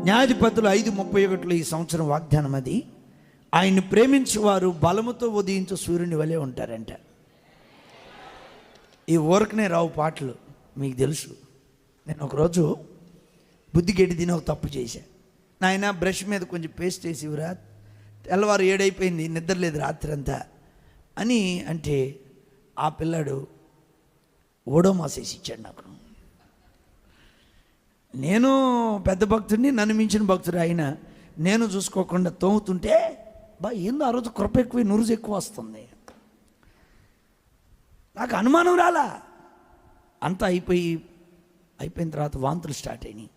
న్యాయాధిపతులు 5:31 ఈ సంవత్సరం వాగ్దానం అది. ఆయన్ని ప్రేమించేవారు బలముతో ఉదయించు సూర్యుని వలె ఉంటారంట. ఈ ఊరకనే రావు పాటలు, మీకు తెలుసు. నేను ఒకరోజు బుద్ధి గడ్డి తిని ఒక తప్పు చేశా. నాయన బ్రష్ మీద కొంచెం పేస్ట్ వేసి ఇవ్వరా, తెల్లవారు 7 అయిపోయింది, నిద్ర లేదు రాత్రి అంతా అని అంటే ఆ పిల్లాడు ఓడోమాస్ వేసి ఇచ్చాడు నాకు. నేను పెద్ద భక్తుడిని, నన్ను మించిన భక్తుడు అయినా నేను చూసుకోకుండా తోముతుంటే ఏందో ఆ రోజు కృప ఎక్కువ, నురుజు ఎక్కువ వస్తుంది. నాకు అనుమానం రాలా. అంతా అయిపోయిన తర్వాత వాంతులు స్టార్ట్ అయినాయి.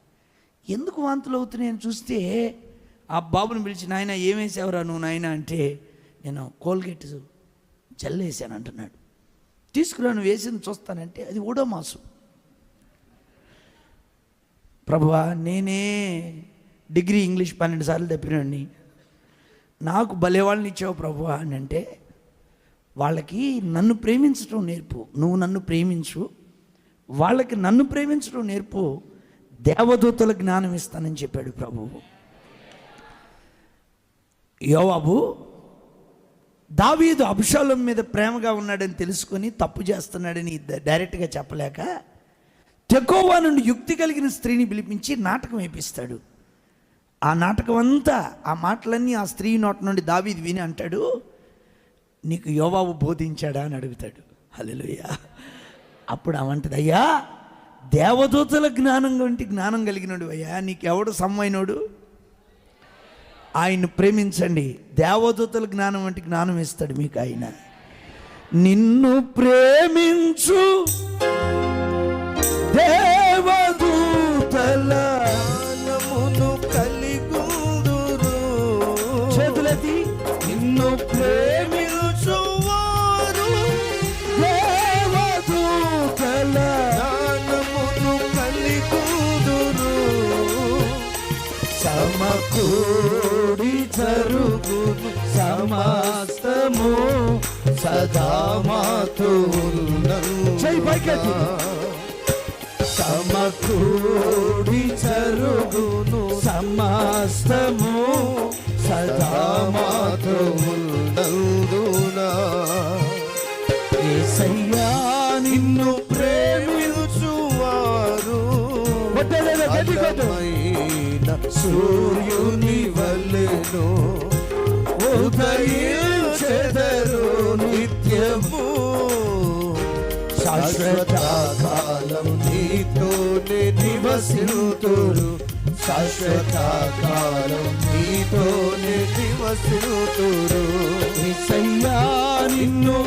ఎందుకు వాంతులు అవుతున్నాయని చూస్తే ఆ బాబుని పిలిచి, నాయన ఏమేసావురా నువ్వు నాయన అంటే, నేను కోల్గేట్ జెల్ వేసాను అంటున్నాడు. తీసుకురా నువ్వు వేసింది చూస్తానంటే అది ఓడోమాసు. ప్రభువా, నేనే డిగ్రీ ఇంగ్లీష్ 12 సార్లు తప్పినండి, నాకు భలేవాళ్ళని ఇచ్చావు ప్రభువా అని అంటే, వాళ్ళకి నన్ను ప్రేమించడం నేర్పు. నువ్వు నన్ను ప్రేమించు, వాళ్ళకి నన్ను ప్రేమించడం నేర్పు, దేవదూతల జ్ఞానం ఇస్తానని చెప్పాడు ప్రభువు. యోవాబు దావీదు అబ్షాలోం మీద ప్రేమగా ఉన్నాడని తెలుసుకొని తప్పు చేస్తున్నాడని డైరెక్ట్గా చెప్పలేక తెకోవా నుండి యుక్తి కలిగిన స్త్రీని పిలిపించి నాటకం వేపిస్తాడు. ఆ నాటకం అంతా, ఆ మాటలన్నీ ఆ స్త్రీ నోటి నుండి దావీదు విని అంటాడు, నీకు యోవాబు బోధించాడా అని అడుగుతాడు. హల్లెలూయా. అప్పుడు అవంటది, అయ్యా దేవదూతల జ్ఞానం వంటి జ్ఞానం కలిగినోడు అయ్యా, నీకెవడు సమ్మైనోడు, ఆయన్ని ప్రేమించండి, దేవదూతల జ్ఞానం వంటి జ్ఞానం ఇస్తాడు మీకు ఆయన. నిన్ను ప్రేమించు దేవదూతల జ్ఞానమును కలిగుదురు. చేతులెత్తి, నిన్ను ప్రేమించు వారు దేవదూతల జ్ఞానమును కలిగుదురు. సమకూడి జరుగును సమస్తము సదా మాతో ఉన్నందున. సమకూడి జరుగును సమస్తము సదా మాతో ఉన్నందున. యేసయ్యా నిన్ను ప్రేమించువారు సూర్యుని వలెను ఉదయించెదరు నిత్యము. శాశ్వత కాలం నీతోనే నివసింతురు, శాశ్వత కాలం నీతోనే నివసింతురు. యేసయ్యా నిన్ను